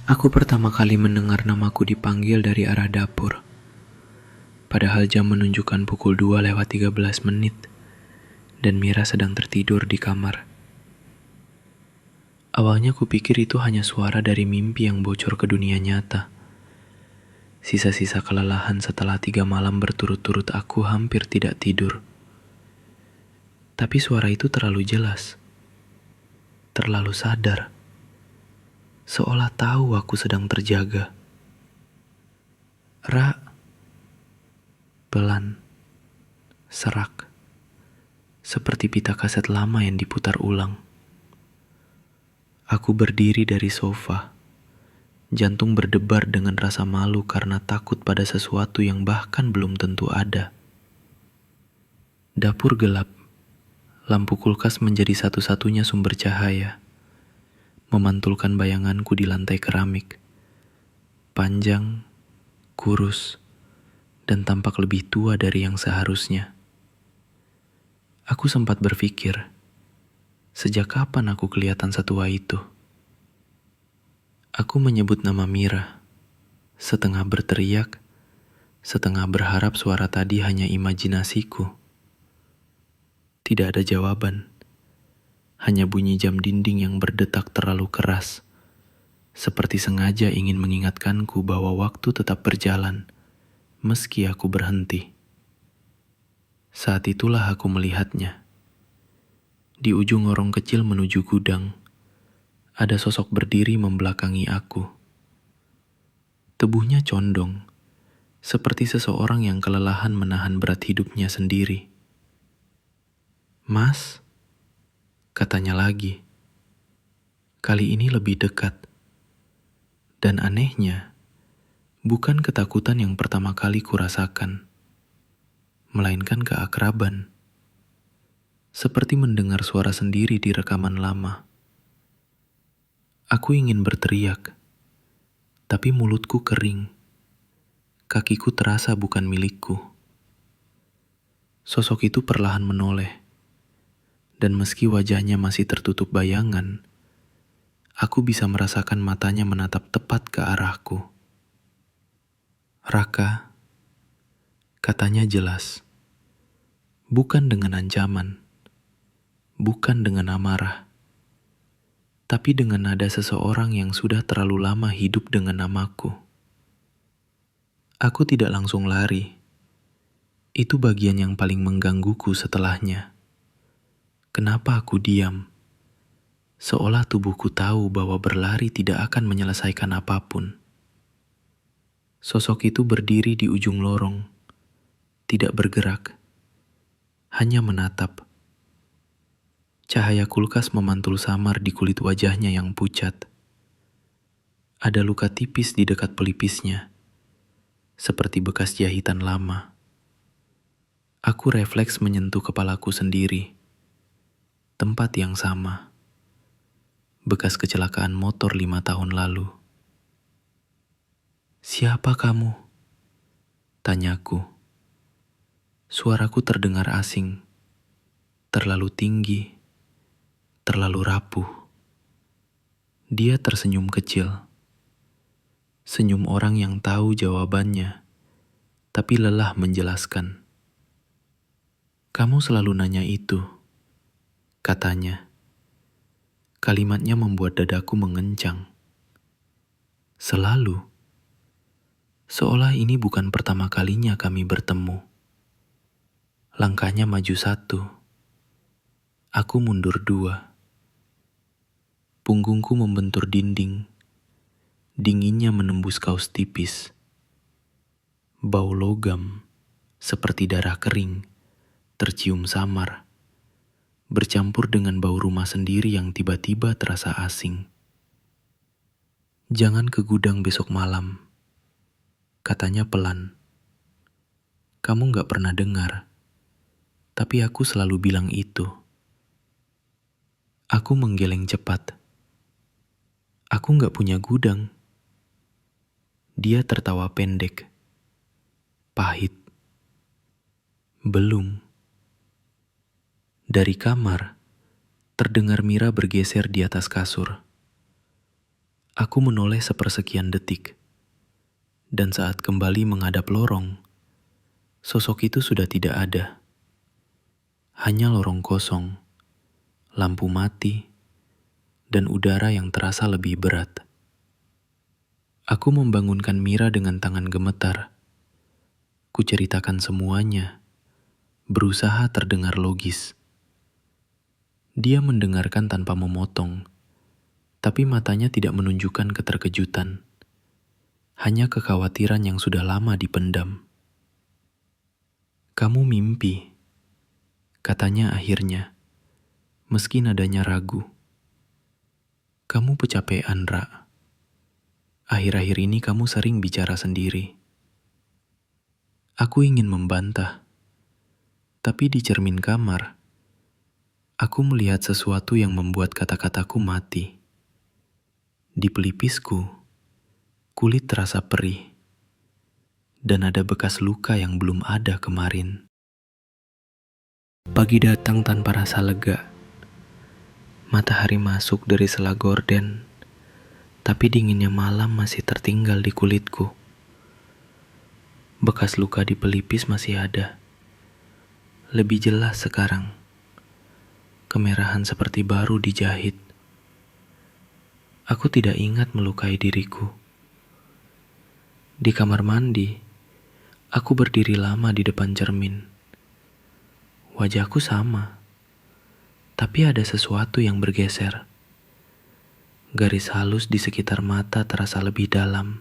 Aku pertama kali mendengar namaku dipanggil dari arah dapur. Padahal jam menunjukkan pukul 2:13 dan Mira sedang tertidur di kamar. Awalnya kupikir itu hanya suara dari mimpi yang bocor ke dunia nyata. Sisa-sisa kelelahan setelah 3 malam berturut-turut aku hampir tidak tidur. Tapi suara itu terlalu jelas, terlalu sadar, seolah tahu aku sedang terjaga. Ra, pelan, serak, seperti pita kaset lama yang diputar ulang. Aku berdiri dari sofa, jantung berdebar dengan rasa malu karena takut pada sesuatu yang bahkan belum tentu ada. Dapur gelap, lampu kulkas menjadi satu-satunya sumber cahaya, memantulkan bayanganku di lantai keramik, panjang, kurus, dan tampak lebih tua dari yang seharusnya. Aku sempat berpikir, sejak kapan aku kelihatan setua itu? Aku menyebut nama Mira, setengah berteriak, setengah berharap suara tadi hanya imajinasiku. Tidak ada jawaban, hanya bunyi jam dinding yang berdetak terlalu keras, seperti sengaja ingin mengingatkanku bahwa waktu tetap berjalan, meski aku berhenti. Saat itulah aku melihatnya. Di ujung lorong kecil menuju gudang, ada sosok berdiri membelakangi aku. Tubuhnya condong, seperti seseorang yang kelelahan menahan berat hidupnya sendiri. "Mas," katanya lagi. Kali ini lebih dekat. Dan anehnya, bukan ketakutan yang pertama kali kurasakan, melainkan keakraban. Seperti mendengar suara sendiri di rekaman lama. Aku ingin berteriak, tapi mulutku kering. Kakiku terasa bukan milikku. Sosok itu perlahan menoleh, dan meski wajahnya masih tertutup bayangan, aku bisa merasakan matanya menatap tepat ke arahku. "Raka," katanya jelas. Bukan dengan ancaman, bukan dengan amarah, tapi dengan nada seseorang yang sudah terlalu lama hidup dengan namaku. Aku tidak langsung lari. Itu bagian yang paling menggangguku setelahnya. Kenapa aku diam? Seolah tubuhku tahu bahwa berlari tidak akan menyelesaikan apapun. Sosok itu berdiri di ujung lorong, tidak bergerak, hanya menatap. Cahaya kulkas memantul samar di kulit wajahnya yang pucat. Ada luka tipis di dekat pelipisnya, seperti bekas jahitan lama. Aku refleks menyentuh kepalaku sendiri. Tempat yang sama. Bekas kecelakaan motor 5 tahun lalu. "Siapa kamu?" tanyaku. Suaraku terdengar asing, terlalu tinggi, terlalu rapuh. Dia tersenyum kecil. Senyum orang yang tahu jawabannya, tapi lelah menjelaskan. "Kamu selalu nanya itu," katanya. Kalimatnya membuat dadaku mengencang. Selalu. Seolah ini bukan pertama kalinya kami bertemu. Langkahnya maju 1. Aku mundur 2. Punggungku membentur dinding. Dinginnya menembus kaos tipis. Bau logam, seperti darah kering, tercium samar, bercampur dengan bau rumah sendiri yang tiba-tiba terasa asing. "Jangan ke gudang besok malam," katanya pelan. "Kamu gak pernah dengar, tapi aku selalu bilang itu." Aku menggeleng cepat. "Aku gak punya gudang." Dia tertawa pendek, pahit. "Belum." Dari kamar, terdengar Mira bergeser di atas kasur. Aku menoleh sepersekian detik, dan saat kembali menghadap lorong, sosok itu sudah tidak ada. Hanya lorong kosong, lampu mati, dan udara yang terasa lebih berat. Aku membangunkan Mira dengan tangan gemetar. Kuceritakan semuanya, berusaha terdengar logis. Dia mendengarkan tanpa memotong, tapi matanya tidak menunjukkan keterkejutan. Hanya kekhawatiran yang sudah lama dipendam. "Kamu mimpi," katanya akhirnya, meski nadanya ragu. "Kamu kecapean, Ra. Akhir-akhir ini kamu sering bicara sendiri." Aku ingin membantah, tapi di cermin kamar, aku melihat sesuatu yang membuat kata-kataku mati. Di pelipisku, kulit terasa perih, dan ada bekas luka yang belum ada kemarin. Pagi datang tanpa rasa lega. Matahari masuk dari sela gorden, tapi dinginnya malam masih tertinggal di kulitku. Bekas luka di pelipis masih ada. Lebih jelas sekarang. Kemerahan seperti baru dijahit. Aku tidak ingat melukai diriku. Di kamar mandi, aku berdiri lama di depan cermin. Wajahku sama, tapi ada sesuatu yang bergeser. Garis halus di sekitar mata terasa lebih dalam.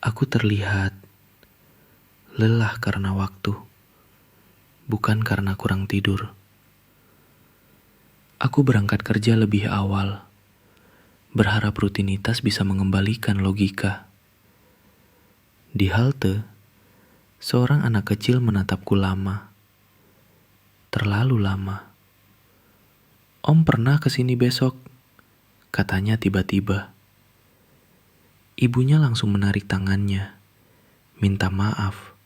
Aku terlihat lelah karena waktu, bukan karena kurang tidur. Aku berangkat kerja lebih awal, berharap rutinitas bisa mengembalikan logika. Di halte, seorang anak kecil menatapku lama. Terlalu lama. "Om pernah kesini besok?" katanya tiba-tiba. Ibunya langsung menarik tangannya, minta maaf,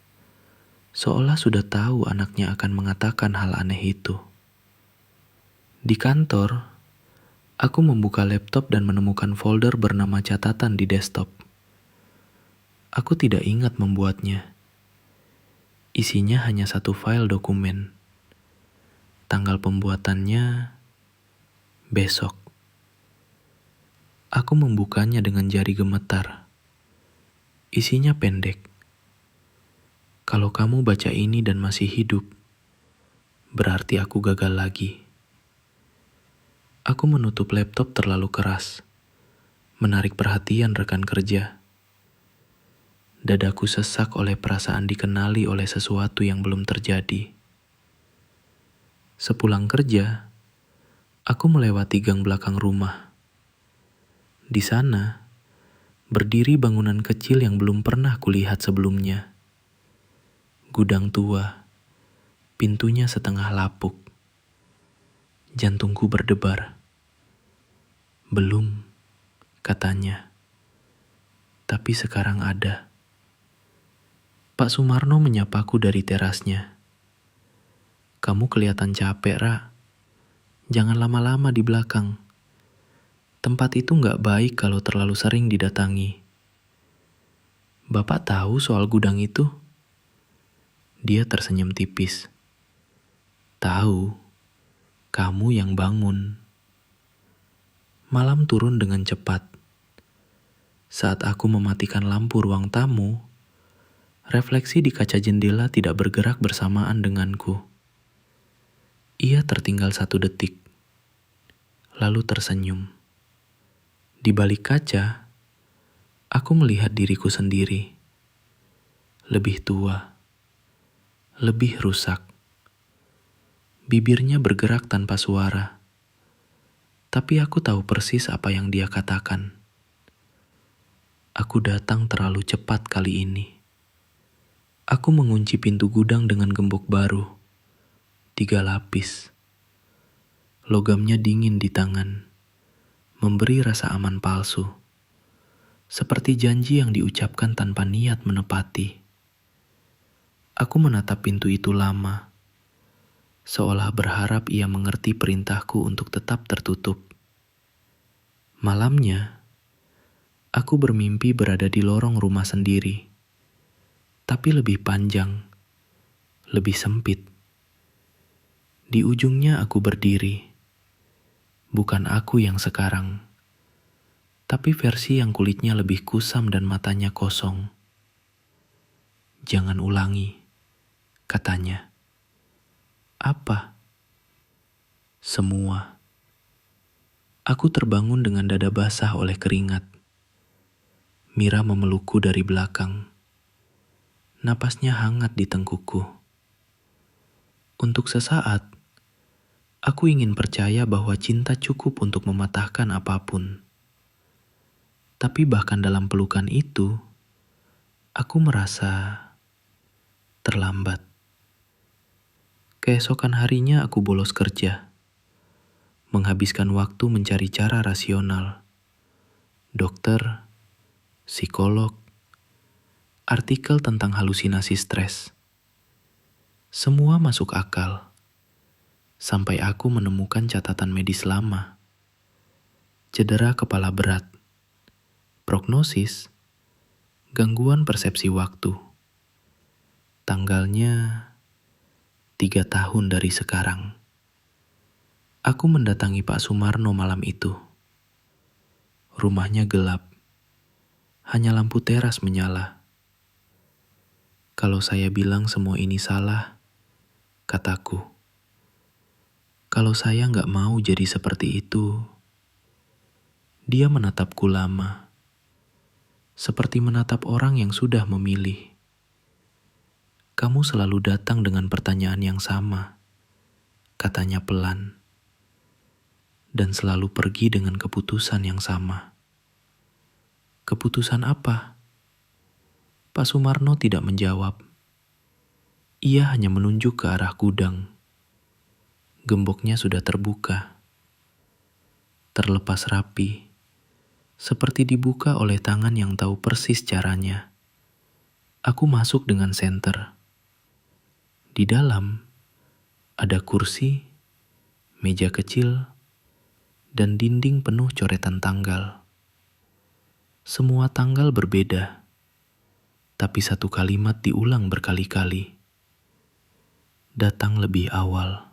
seolah sudah tahu anaknya akan mengatakan hal aneh itu. Di kantor, aku membuka laptop dan menemukan folder bernama catatan di desktop. Aku tidak ingat membuatnya. Isinya hanya satu file dokumen. Tanggal pembuatannya besok. Aku membukanya dengan jari gemetar. Isinya pendek. "Kalau kamu baca ini dan masih hidup, berarti aku gagal lagi." Aku menutup laptop terlalu keras, menarik perhatian rekan kerja. Dadaku sesak oleh perasaan dikenali oleh sesuatu yang belum terjadi. Sepulang kerja, aku melewati gang belakang rumah. Di sana, berdiri bangunan kecil yang belum pernah kulihat sebelumnya. Gudang tua, pintunya setengah lapuk. Jantungku berdebar. "Belum," katanya. Tapi sekarang ada. Pak Sumarno menyapaku dari terasnya. "Kamu kelihatan capek, Ra. Jangan lama-lama di belakang. Tempat itu nggak baik kalau terlalu sering didatangi." "Bapak tahu soal gudang itu?" Dia tersenyum tipis. "Tahu, kamu yang bangun." Malam turun dengan cepat. Saat aku mematikan lampu ruang tamu, refleksi di kaca jendela tidak bergerak bersamaan denganku. Ia tertinggal 1 detik, lalu tersenyum. Di balik kaca, aku melihat diriku sendiri. Lebih tua, lebih rusak. Bibirnya bergerak tanpa suara. Tapi aku tahu persis apa yang dia katakan. Aku datang terlalu cepat kali ini. Aku mengunci pintu gudang dengan gembok baru. 3 lapis. Logamnya dingin di tangan, memberi rasa aman palsu. Seperti janji yang diucapkan tanpa niat menepati. Aku menatap pintu itu lama, seolah berharap ia mengerti perintahku untuk tetap tertutup. Malamnya, Aku bermimpi berada di lorong rumah sendiri, tapi lebih panjang, lebih sempit. Di ujungnya aku berdiri, bukan aku yang sekarang, tapi versi yang kulitnya lebih kusam dan matanya kosong. Jangan ulangi, katanya. Apa? Semua. Aku terbangun dengan dada basah oleh keringat. Mira memelukku dari belakang. Napasnya hangat di tengkukku. Untuk sesaat, aku ingin percaya bahwa cinta cukup untuk mematahkan apapun. Tapi bahkan dalam pelukan itu, aku merasa terlambat. Keesokan harinya aku bolos kerja, menghabiskan waktu mencari cara rasional. Dokter, psikolog, artikel tentang halusinasi stres. Semua masuk akal, sampai aku menemukan catatan medis lama. Cedera kepala berat, prognosis, gangguan persepsi waktu. Tanggalnya 3 tahun dari sekarang. Aku mendatangi Pak Sumarno malam itu. Rumahnya gelap, hanya lampu teras menyala. Kalau saya bilang semua ini salah, kataku. Kalau saya nggak mau jadi seperti itu. Dia menatapku lama, seperti menatap orang yang sudah memilih. Kamu selalu datang dengan pertanyaan yang sama, katanya pelan, dan selalu pergi dengan keputusan yang sama. Keputusan apa? Pak Sumarno tidak menjawab. Ia hanya menunjuk ke arah gudang. Gemboknya sudah terbuka, terlepas rapi, seperti dibuka oleh tangan yang tahu persis caranya. Aku masuk dengan senter. Di dalam ada kursi, meja kecil, dan dinding penuh coretan tanggal. Semua tanggal berbeda, tapi satu kalimat diulang berkali-kali. Datang lebih awal.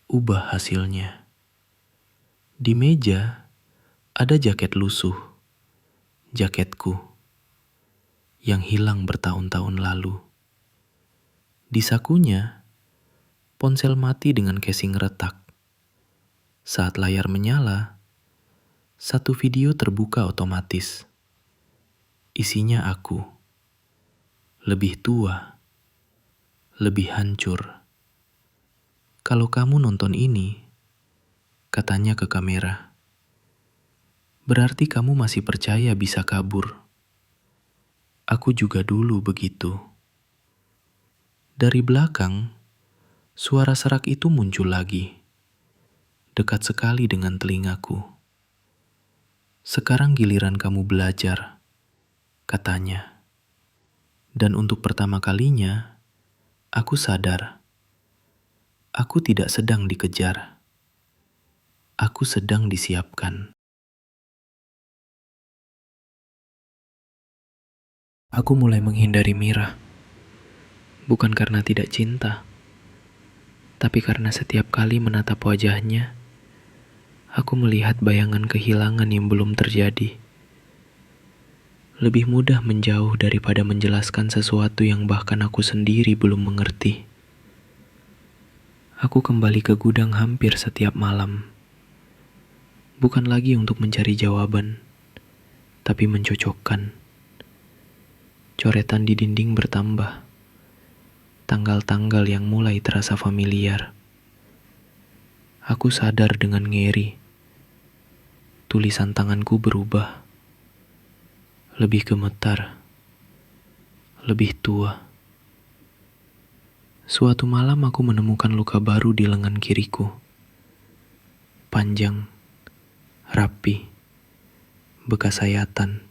Ubah hasilnya. Di meja ada jaket lusuh, jaketku, yang hilang bertahun-tahun lalu. Di sakunya, ponsel mati dengan casing retak. Saat layar menyala, satu video terbuka otomatis. Isinya aku, lebih tua, lebih hancur. Kalau kamu nonton ini, katanya ke kamera, berarti kamu masih percaya bisa kabur. Aku juga dulu begitu. Dari belakang, suara serak itu muncul lagi, dekat sekali dengan telingaku. Sekarang giliran kamu belajar, katanya. Dan untuk pertama kalinya, aku sadar. Aku tidak sedang dikejar. Aku sedang disiapkan. Aku mulai menghindari Mira. Bukan karena tidak cinta, tapi karena setiap kali menatap wajahnya, aku melihat bayangan kehilangan yang belum terjadi. Lebih mudah menjauh daripada menjelaskan sesuatu yang bahkan aku sendiri belum mengerti. Aku kembali ke gudang hampir setiap malam. Bukan lagi untuk mencari jawaban, tapi mencocokkan. Coretan di dinding bertambah. Tanggal-tanggal yang mulai terasa familiar. Aku sadar dengan ngeri. Tulisan tanganku berubah. Lebih gemetar. Lebih tua. Suatu malam aku menemukan luka baru di lengan kiriku. Panjang, rapi, bekas sayatan.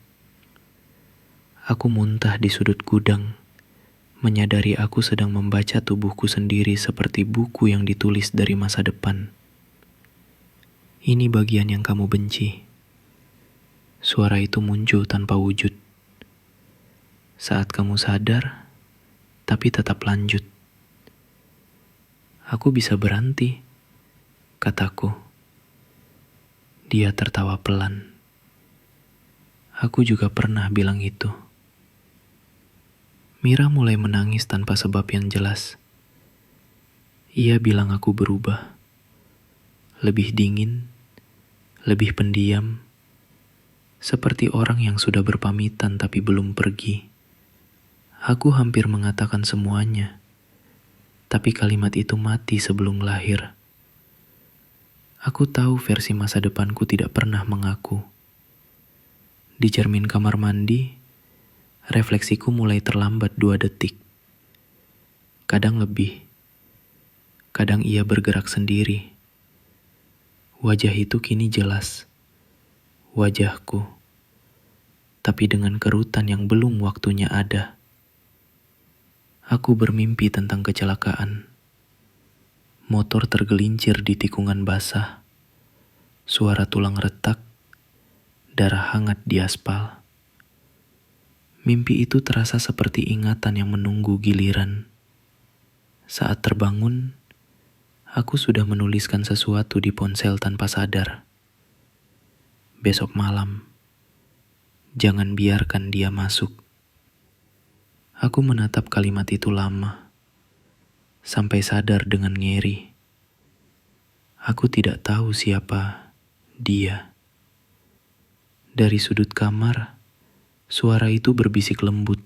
Aku muntah di sudut gudang, menyadari aku sedang membaca tubuhku sendiri seperti buku yang ditulis dari masa depan. Ini bagian yang kamu benci. Suara itu muncul tanpa wujud. Saat kamu sadar, tapi tetap lanjut. Aku bisa berhenti, kataku. Dia tertawa pelan. Aku juga pernah bilang itu. Mira mulai menangis tanpa sebab yang jelas. Ia bilang aku berubah. Lebih dingin, lebih pendiam, seperti orang yang sudah berpamitan tapi belum pergi. Aku hampir mengatakan semuanya, tapi kalimat itu mati sebelum lahir. Aku tahu versi masa depanku tidak pernah mengaku. Di cermin kamar mandi, refleksiku mulai terlambat 2 detik. Kadang lebih, kadang ia bergerak sendiri. Wajah itu kini jelas. Wajahku, tapi dengan kerutan yang belum waktunya ada. Aku bermimpi tentang kecelakaan. Motor tergelincir di tikungan basah. Suara tulang retak, darah hangat di aspal. Mimpi itu terasa seperti ingatan yang menunggu giliran. Saat terbangun, aku sudah menuliskan sesuatu di ponsel tanpa sadar. Besok malam, jangan biarkan dia masuk. Aku menatap kalimat itu lama, sampai sadar dengan ngeri. Aku tidak tahu siapa dia. Dari sudut kamar, suara itu berbisik lembut,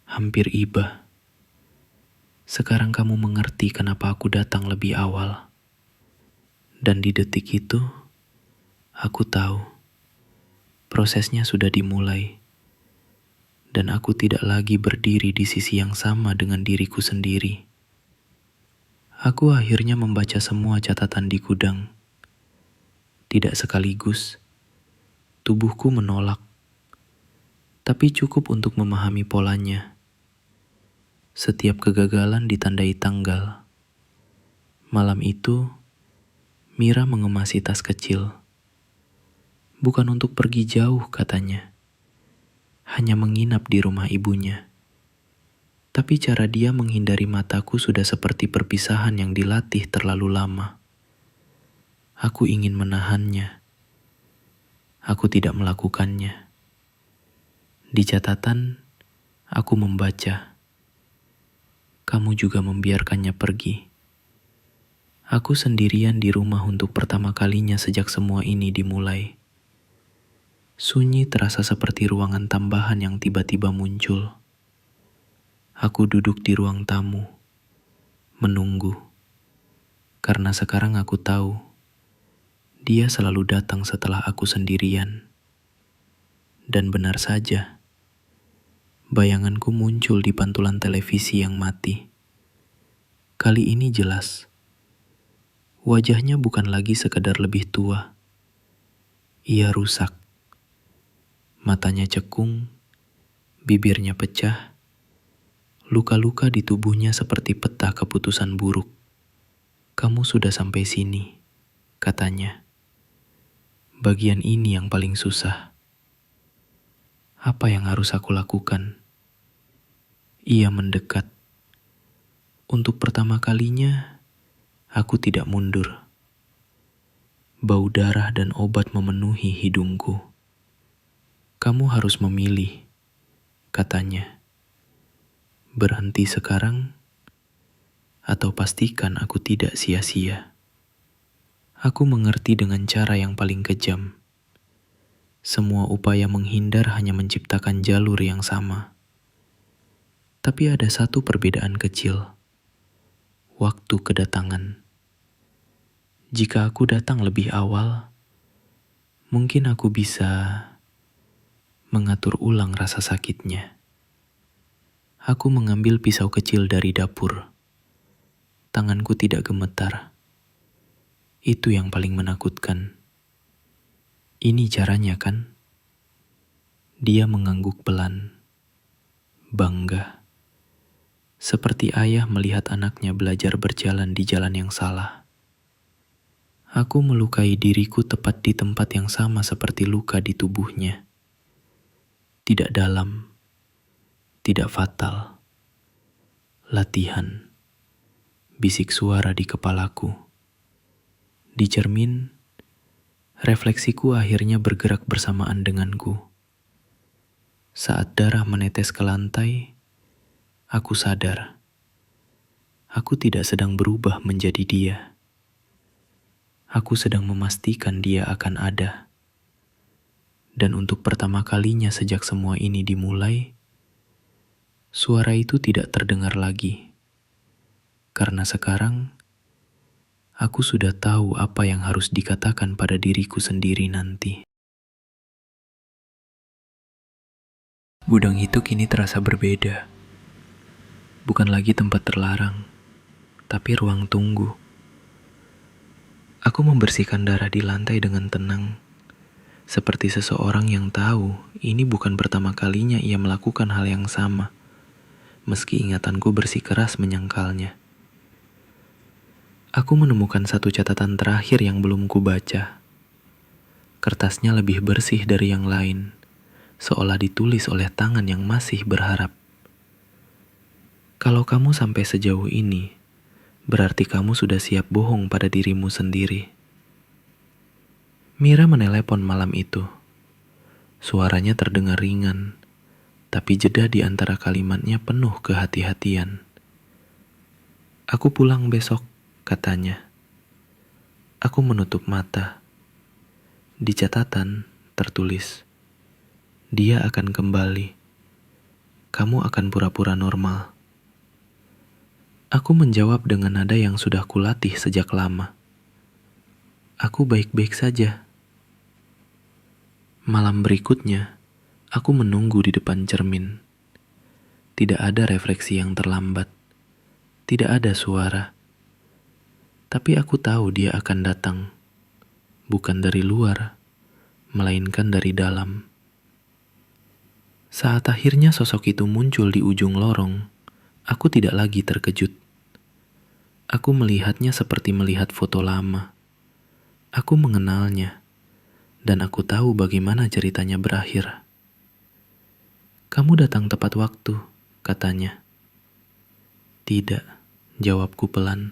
hampir iba. Sekarang kamu mengerti kenapa aku datang lebih awal. Dan di detik itu, aku tahu prosesnya sudah dimulai. Dan aku tidak lagi berdiri di sisi yang sama dengan diriku sendiri. Aku akhirnya membaca semua catatan di gudang. Tidak sekaligus, tubuhku menolak. Tapi cukup untuk memahami polanya. Setiap kegagalan ditandai tanggal. Malam itu, Mira mengemasi tas kecil. Bukan untuk pergi jauh, katanya. Hanya menginap di rumah ibunya. Tapi cara dia menghindari mataku sudah seperti perpisahan yang dilatih terlalu lama. Aku ingin menahannya. Aku tidak melakukannya. Di catatan, aku membaca. Kamu juga membiarkannya pergi. Aku sendirian di rumah untuk pertama kalinya sejak semua ini dimulai. Sunyi terasa seperti ruangan tambahan yang tiba-tiba muncul. Aku duduk di ruang tamu, menunggu. Karena sekarang aku tahu, dia selalu datang setelah aku sendirian. Dan benar saja, bayanganku muncul di pantulan televisi yang mati. Kali ini jelas, wajahnya bukan lagi sekedar lebih tua. Ia rusak. Matanya cekung, bibirnya pecah, luka-luka di tubuhnya seperti peta keputusan buruk. Kamu sudah sampai sini, katanya. Bagian ini yang paling susah. Apa yang harus aku lakukan? Ia mendekat. Untuk pertama kalinya, aku tidak mundur. Bau darah dan obat memenuhi hidungku. Kamu harus memilih, katanya. Berhenti sekarang, atau pastikan aku tidak sia-sia. Aku mengerti dengan cara yang paling kejam. Semua upaya menghindar hanya menciptakan jalur yang sama. Tapi ada satu perbedaan kecil. Waktu kedatangan. Jika aku datang lebih awal, mungkin aku bisa mengatur ulang rasa sakitnya. Aku mengambil pisau kecil dari dapur. Tanganku tidak gemetar. Itu yang paling menakutkan. Ini caranya kan? Dia mengangguk pelan. Bangga. Seperti ayah melihat anaknya belajar berjalan di jalan yang salah. Aku melukai diriku tepat di tempat yang sama seperti luka di tubuhnya. Tidak dalam, tidak fatal. Latihan, bisik suara di kepalaku. Di cermin, refleksiku akhirnya bergerak bersamaan denganku. Saat darah menetes ke lantai, aku sadar. Aku tidak sedang berubah menjadi dia. Aku sedang memastikan dia akan ada. Dan untuk pertama kalinya sejak semua ini dimulai, suara itu tidak terdengar lagi. Karena sekarang, aku sudah tahu apa yang harus dikatakan pada diriku sendiri nanti. Gudang itu kini terasa berbeda. Bukan lagi tempat terlarang, tapi ruang tunggu. Aku membersihkan darah di lantai dengan tenang, seperti seseorang yang tahu ini bukan pertama kalinya ia melakukan hal yang sama, meski ingatanku bersikeras menyangkalnya. Aku menemukan satu catatan terakhir yang belum kubaca. Kertasnya lebih bersih dari yang lain, seolah ditulis oleh tangan yang masih berharap. Kalau kamu sampai sejauh ini, berarti kamu sudah siap bohong pada dirimu sendiri. Mira menelepon malam itu. Suaranya terdengar ringan, tapi jeda di antara kalimatnya penuh kehati-hatian. Aku pulang besok, katanya. Aku menutup mata. Di catatan tertulis, dia akan kembali. Kamu akan pura-pura normal. Aku menjawab dengan nada yang sudah kulatih sejak lama. Aku baik-baik saja. Malam berikutnya, aku menunggu di depan cermin. Tidak ada refleksi yang terlambat. Tidak ada suara. Tapi aku tahu dia akan datang. Bukan dari luar, melainkan dari dalam. Saat akhirnya sosok itu muncul di ujung lorong, aku tidak lagi terkejut. Aku melihatnya seperti melihat foto lama. Aku mengenalnya, dan aku tahu bagaimana ceritanya berakhir. Kamu datang tepat waktu, katanya. Tidak, jawabku pelan.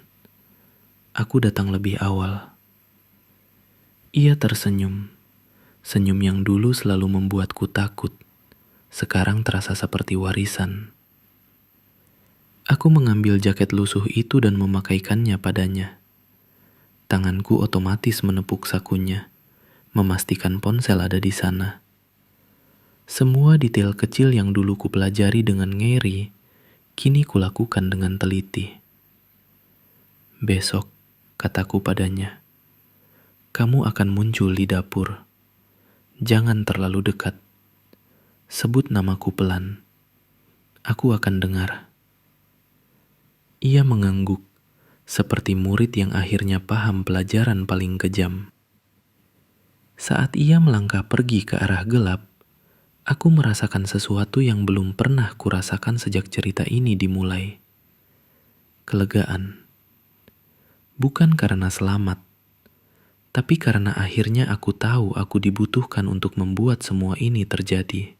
Aku datang lebih awal. Ia tersenyum. Senyum yang dulu selalu membuatku takut, sekarang terasa seperti warisan. Aku mengambil jaket lusuh itu dan memakaikannya padanya. Tanganku otomatis menepuk sakunya, memastikan ponsel ada di sana. Semua detail kecil yang dulu kupelajari dengan ngeri, kini kulakukan dengan teliti. Besok, kataku padanya, kamu akan muncul di dapur. Jangan terlalu dekat. Sebut namaku pelan. Aku akan dengar. Ia mengangguk, seperti murid yang akhirnya paham pelajaran paling kejam. Saat ia melangkah pergi ke arah gelap, aku merasakan sesuatu yang belum pernah kurasakan sejak cerita ini dimulai. Kelegaan. Bukan karena selamat, tapi karena akhirnya aku tahu aku dibutuhkan untuk membuat semua ini terjadi.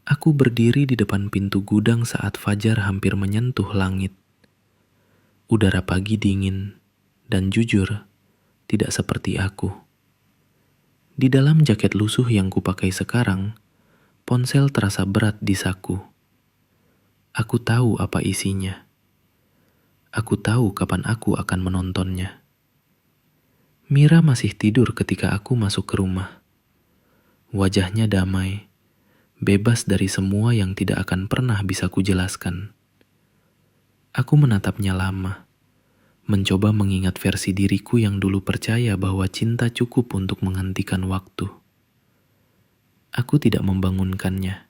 Aku berdiri di depan pintu gudang saat fajar hampir menyentuh langit. Udara pagi dingin, dan jujur, tidak seperti aku. Di dalam jaket lusuh yang kupakai sekarang, ponsel terasa berat di saku. Aku tahu apa isinya. Aku tahu kapan aku akan menontonnya. Mira masih tidur ketika aku masuk ke rumah. Wajahnya damai, bebas dari semua yang tidak akan pernah bisa kujelaskan. Aku menatapnya lama, mencoba mengingat versi diriku yang dulu percaya bahwa cinta cukup untuk menghentikan waktu. Aku tidak membangunkannya.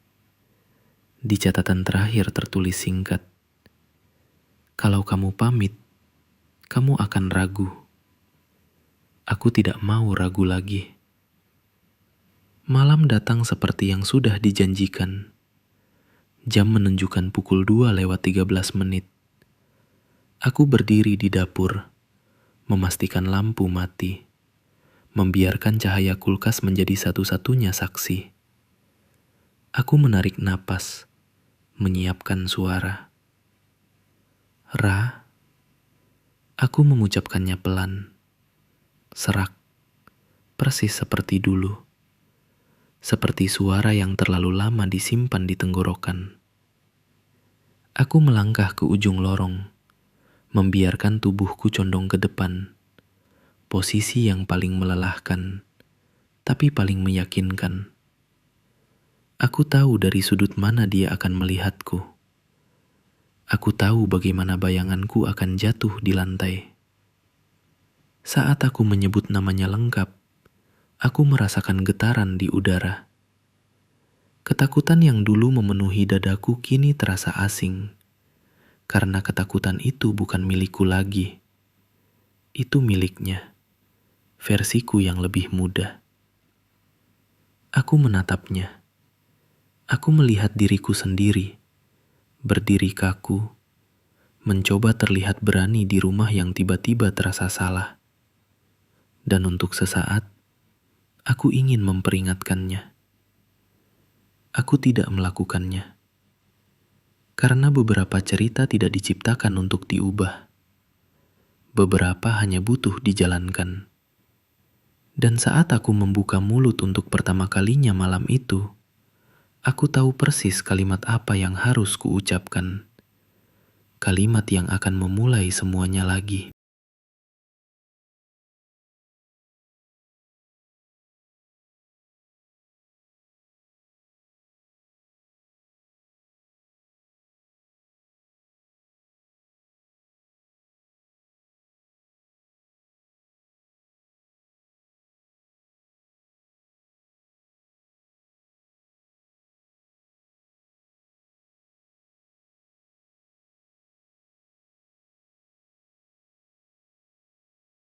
Di catatan terakhir tertulis singkat, kalau kamu pamit, kamu akan ragu. Aku tidak mau ragu lagi. Malam datang seperti yang sudah dijanjikan. Jam menunjukkan pukul 2:13. Aku berdiri di dapur, memastikan lampu mati, membiarkan cahaya kulkas menjadi satu-satunya saksi. Aku menarik napas, menyiapkan suara. Ra, aku mengucapkannya pelan, serak, persis seperti dulu. Seperti suara yang terlalu lama disimpan di tenggorokan. Aku melangkah ke ujung lorong, membiarkan tubuhku condong ke depan. Posisi yang paling melelahkan, tapi paling meyakinkan. Aku tahu dari sudut mana dia akan melihatku. Aku tahu bagaimana bayanganku akan jatuh di lantai. Saat aku menyebut namanya lengkap, aku merasakan getaran di udara. Ketakutan yang dulu memenuhi dadaku kini terasa asing, karena ketakutan itu bukan milikku lagi. Itu miliknya, versiku yang lebih muda. Aku menatapnya. Aku melihat diriku sendiri, berdiri kaku, mencoba terlihat berani di rumah yang tiba-tiba terasa salah. Dan untuk sesaat, aku ingin memperingatkannya. Aku tidak melakukannya. Karena beberapa cerita tidak diciptakan untuk diubah. Beberapa hanya butuh dijalankan. Dan saat aku membuka mulut untuk pertama kalinya malam itu, aku tahu persis kalimat apa yang harus kuucapkan. Kalimat yang akan memulai semuanya lagi.